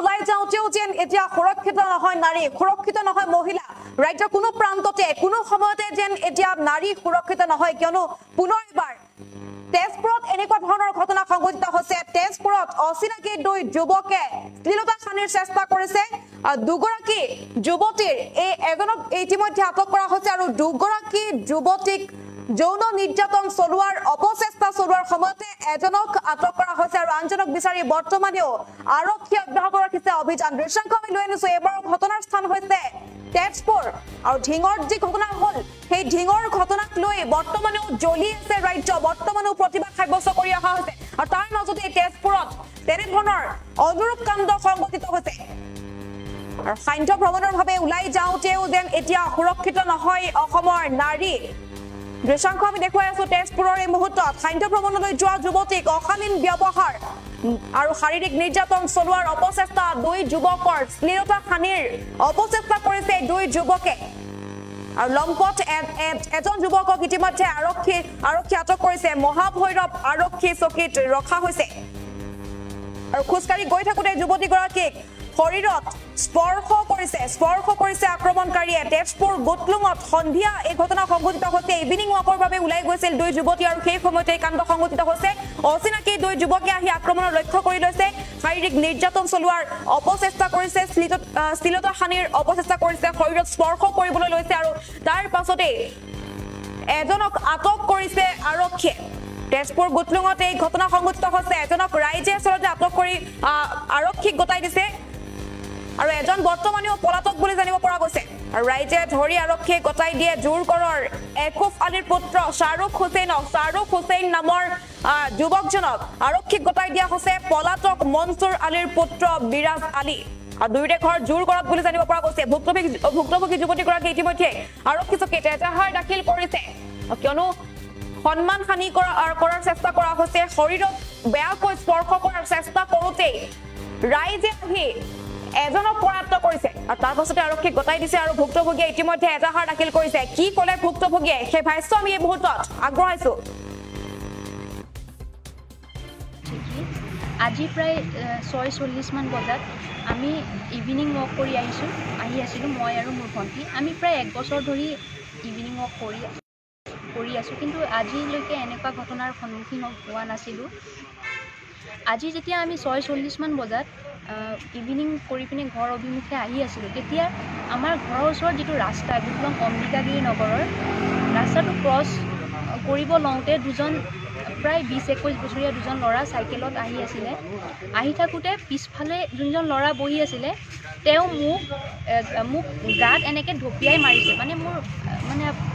ওলাই যাওঁতেও যেন এতিয়া সুৰক্ষিত নহয় নাৰী, সুৰক্ষিত নহয় মহিলা। ৰাজ্যৰ কোনো প্ৰান্ততে কোনো সময়তে যেন এতিয়া নাৰী সুৰক্ষিত নহয়, কিয়নো পুনৰ এবাৰ তেজপুৰত এনেকুৱা ধৰণৰ ঘটনা সংঘটিত হৈছে। তেজপুৰত অচিনাকি দুই যুৱকে শ্লীলতা সানিৰ চেষ্টা কৰিছে। দুগৰাকী যুৱতীৰ এজনক ইতিমধ্যে আটক কৰা হৈছে আৰু দুগৰাকী যুৱতীক যৌন নিৰ্যাতন চলোৱাৰ অপচেষ্টা চলোৱাৰ সময়তে এজনক আটক কৰা হৈছে আৰু আনজনক বিচাৰি বৰ্তমানেও আৰক্ষী অব্যাহত ৰাখিছে অভিযান। দৃশ্যাংশ আমি লৈ আনিছো। এবাৰ ঘটনাৰ স্থান হৈছে তেজপুৰ আৰু ঢিঙৰ যি ঘটনা হল, সেই ঢিঙৰ ঘটনাক লৈ বৰ্তমানেও জ্বলি আছে ৰাজ্য, বৰ্তমানেও প্ৰতিবাদ সাব্যস্ত কৰি অহা হৈছে আৰু তাৰ মাজতে তেজপুৰত তেনেধৰণৰ অনুৰূপ কাণ্ড সংঘটিত হৈছে। আৰু সান্ধ্য ভ্ৰমণৰ ভাৱে ওলাই যাওঁতেও যেন এতিয়া সুৰক্ষিত নহয় অসমৰ নাৰী। দৃশ্যাংশ আমি দেখুৱাই আছো তেজপুৰৰ এই মুহূৰ্তত সান্ধ্য ভ্ৰমণলৈ যোৱা যুৱতীক অশালীন ব্যৱহাৰ আৰু শাৰীৰিক নিৰ্যাতন চলোৱাৰ অপচেষ্টা, দুই যুৱকৰ শ্লীলতা সানিৰ অপচেষ্টা কৰিছে দুই যুৱকে। আৰু লম্পট এজন যুৱকক ইতিমধ্যে আৰক্ষী আটক কৰিছে, মহাভৈৰৱ আৰক্ষী চকীত ৰখা হৈছে। আৰু খোজকাঢ়ি গৈ থাকোতে যুৱতীগৰাকীক শৰীৰত স্পৰ্শ কৰিছে আক্ৰমণকাৰীয়ে। তেজপুৰ গোটলুঙত সন্ধিয়া এই ঘটনা সংঘটিত হৈছে। ইভিনিং ৱাকৰ বাবে ওলাই গৈছিল দুই যুৱতী আৰু সেই সময়তে এই কাণ্ড সংঘটিত হৈছে। অচিনাকি দুই যুৱকে আহি আক্ৰমণৰ লক্ষ্য কৰি লৈছে, শাৰীৰিক নিৰ্যাতন চলোৱাৰ অপচেষ্টা কৰিছে, শ্লীলতা সানিৰ অপচেষ্টা কৰিছে, শৰীৰত স্পৰ্শ কৰিবলৈ লৈছে আৰু তাৰ পাছতে এজনক আটক কৰিছে আৰক্ষীয়ে। তেজপুৰ গোটলুঙত এই ঘটনা সংঘটিত হৈছে। এজনক ৰাইজে আচলতে আটক কৰি আৰক্ষীক গতাই দিছে আৰু এজন বৰ্তমানেও পলাতক বুলি জানিব পৰা গৈছে। আৰু ৰাইজে ধৰি আৰক্ষীয়ে গতাই দিয়ে জোৰকৰৰ একুফ আলীৰ পুত্ৰ শ্বাহৰুখ হুছেইন নামৰ যুৱকজনক আৰক্ষীক গতাই দিয়া হৈছে। পলাতক মনছুৰ আলীৰ পুত্ৰ বিৰাজ আলী আৰু দুয়োৰে ঘৰ জোৰকৰত বুলি জানিব পৰা গৈছে। ভুক্তভোগী যুৱতীগৰাকী ইতিমধ্যে আৰক্ষী চকীত এজাহাৰ দাখিল কৰিছে, কিয়নো সন্মান হানি কৰাৰ চেষ্টা কৰা হৈছে। শৰীৰত বেয়াকৈ স্পৰ্শ কৰাৰ চেষ্টা কৰোঁতেই ৰাইজে আহি এজনক কৰায়ত্ব কৰিছে আৰু তাৰ পাছতে আৰক্ষীক গতাই দিছে আৰু ভুক্তভোগীয়ে ইতিমধ্যে এজাহাৰ দাখিল কৰিছে। কি ক'লে ভুক্তভোগীয়ে সেই ভাষ্য আমি এই মুহূৰ্তত আগবঢ়াইছো। আজি প্ৰায় 6:40 মান বজাত আমি ইভিনিং ৱাক কৰি আহি আছিলোঁ মই আৰু মোৰ ভণ্টি। আমি প্ৰায় 1 বছৰ ধৰি ইভিনিং ৱাক কৰি আছোঁ, কিন্তু আজিলৈকে এনেকুৱা ঘটনাৰ সন্মুখীন হোৱা নাছিলোঁ। আজি যেতিয়া আমি 6:40 মান বজাত ইভিনিং কৰি পিনে ঘৰ অভিমুখে আহি আছিলোঁ, তেতিয়া আমাৰ ঘৰৰ ওচৰত যিটো ৰাস্তা গোটলুং অম্বিকাগিৰি নগৰৰ ৰাস্তাটো ক্ৰছ কৰিব লওঁতে দুজন প্ৰায় 20-21 বছৰীয়া দুজন ল'ৰা চাইকেলত আহি আছিলে। আহি থাকোঁতে পিছফালে যোনজন ল'ৰা বহি আছিলে তেওঁ মোক গাত এনেকৈ ঢপিয়াই মাৰিছে। মোৰ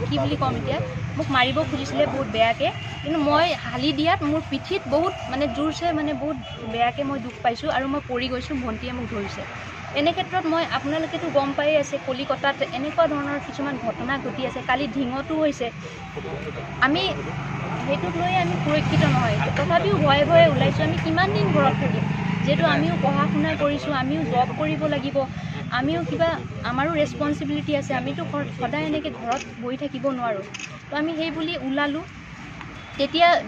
কি বুলি ক'ম এতিয়া, মোক মাৰিব খুজিছিলে বহুত বেয়াকৈ, কিন্তু মই হালি দিয়াত মোৰ পিঠিত বহুত জোৰছে বহুত বেয়াকৈ মই দুখ পাইছোঁ আৰু মই পৰি গৈছোঁ। ভণ্টিয়ে মোক ধৰিছে। এনে ক্ষেত্ৰত আপোনালোকেতো গম পায়ে আছে কলিকতাত এনেকুৱা ধৰণৰ কিছুমান ঘটনা ঘটি আছে। কালি ঢিঙতো হৈছে। আমি সেইটোক লৈ আমি সুৰক্ষিত নহয়, তথাপিও ভয়ে ভয়ে ওলাইছোঁ। আমি কিমান দিন ঘৰত থাকিম, যিহেতু আমিও পঢ়া শুনা কৰিছোঁ, আমিও জব কৰিব লাগিব, আমিও আমাৰো ৰেছপনচিবিলিটি আছে। আমিতো সদায় এনেকৈ ঘৰত বহি থাকিব নোৱাৰোঁ। তো আমি সেই বুলি ওলালোঁ।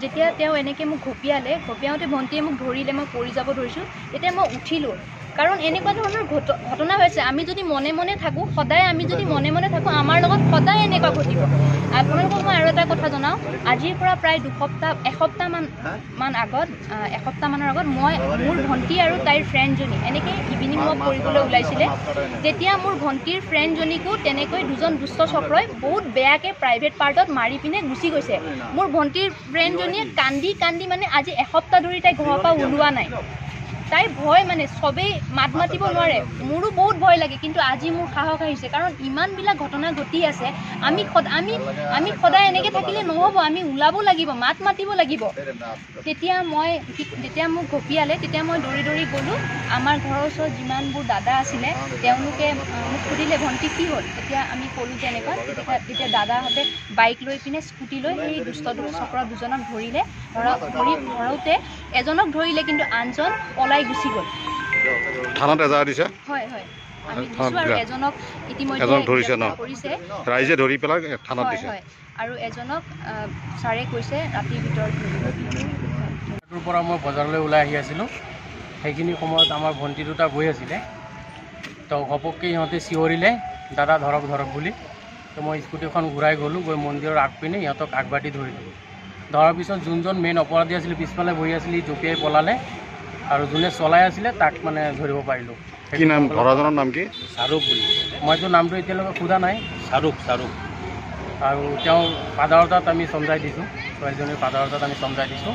যেতিয়া তেওঁ এনেকৈ মোক ঘপিয়াওঁতে ভণ্টিয়ে মোক ধৰিলে, মই পৰি যাব ধৰিছোঁ। তেতিয়া মই উঠিলোঁ, কাৰণ এনেকুৱা ধৰণৰ ঘটনা হৈছে। আমি যদি মনে মনে থাকোঁ, আমাৰ লগত সদায় এনেকুৱা ঘটিব। আপোনালোকক মই আৰু এটা কথা জনাওঁ, আজিৰ পৰা প্ৰায় এসপ্তাহমানৰ আগত মোৰ ভণ্টি আৰু তাইৰ ফ্ৰেণ্ডজনী এনেকৈ ইভিনিং ৱাক কৰিবলৈ ওলাইছিলে। তেতিয়া মোৰ ভণ্টিৰ ফ্ৰেণ্ডজনীকো তেনেকৈ দুজন দুষ্ট চক্ৰই বহুত বেয়াকৈ প্ৰাইভেট পাৰ্টত মাৰি পিনে গুচি গৈছে। মোৰ ভণ্টিৰ ফ্ৰেণ্ডজনীয়ে কান্দি আজি এসপ্তাহ ধৰি তাই ঘৰৰ পৰা ওলোৱা নাই। তাই ভয় চবেই মাত মাতিব নোৱাৰে। মোৰো বহুত ভয় লাগে, কিন্তু আজি মোৰ সাহস আহিছে, কাৰণ ইমানবিলাক ঘটনা ঘটি আছে। আমি সদায় এনেকৈ থাকিলে নহ'ব, আমি ওলাব লাগিব, মাত মাতিব লাগিব। তেতিয়া মোক ঘপিয়ালে, তেতিয়া মই দৌৰি গ'লোঁ। আমাৰ ঘৰৰ ওচৰত যিমানবোৰ দাদা আছিলে তেওঁলোকে মোক সুধিলে, ভণ্টি কি হ'ল? তেতিয়া আমি ক'লোঁ যে এনেকুৱা। তেতিয়া দাদাহঁতে বাইক লৈ পিনে স্কুটি লৈ সেই দুষ্ট চক্ৰ দুজনক ধৰিলে। ধৰোঁতে এজনক ধৰিলে, কিন্তু আনজন পলাই গুচি গ'ল। থানাত এজাহাৰ দিছে? হয় আমি দিছোঁ, আৰু এজনক ইতিমধ্যে কৰিছে, ৰাইজে ধৰি পেলাই থানাত দিছে। আৰু এজনক ছাৰে কৈছে ৰাতিৰ ভিতৰত। পৰা মই বজাৰলৈ ওলাই আহি আছিলোঁ। সেইখিনি সময়ত আমাৰ ভণ্টি দুটা গৈ আছিলে তো ঘপককৈ সিহঁতে চিঞৰিলে দাদা ধৰক ধৰক বুলি তো মই স্কুটিখন ঘূৰাই গ'লোঁ গৈ মন্দিৰৰ আগপিনে সিহঁতক আগবাটি ধৰিলোঁ ধৰাৰ পিছত যোনজন মেইন অপৰাধী আছিলে পিছফালে বহি আছিলে সি জঁপিয়াই পলালে আৰু যোনে চলাই আছিলে তাক মানে ধৰিব পাৰিলোঁ কি নাম ধৰাজনৰ নাম কি শ্বাহৰুখ বুলি মইতো নামটো এতিয়ালৈকে সোধা নাই শ্বাহৰুখ আৰু তেওঁ ফাদাৰৰ তাত আমি চমজাই দিছোঁ ছোৱালীজনীৰ ফাদাৰৰ তাত আমি চমজাই দিছোঁ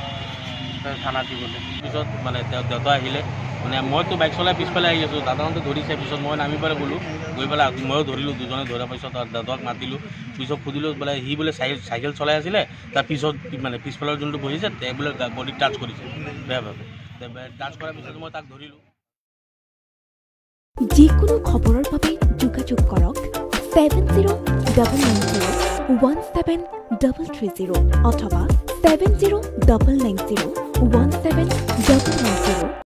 থানাত দিবলৈ পিছত মানে তেওঁ দেউতা আহিলে মানে মইতো বাইক চলাই পিছফালে আহি আছোঁ দাদাহঁতে ধৰিছে পিছত মই নামি পেলাই গ'লোঁ গৈ পেলাই ময়ো ধৰিলোঁ দুজনে ধৰাৰ পিছত দাদাক মাতিলোঁ পিছত সুধিলোঁ বোলে সি বোলে চাইকেল চলাই আছিলে তাৰ পিছত মানে পিছফালৰ যোনটো বহিছে তেওঁ বোলে বডিত টাচ কৰিছে বেয়াভাৱে টাচ কৰাৰ পিছত মই তাক ধৰিলোঁ যিকোনো খবৰৰ বাবে যোগাযোগ কৰক 7099017330 অথবা 7099017390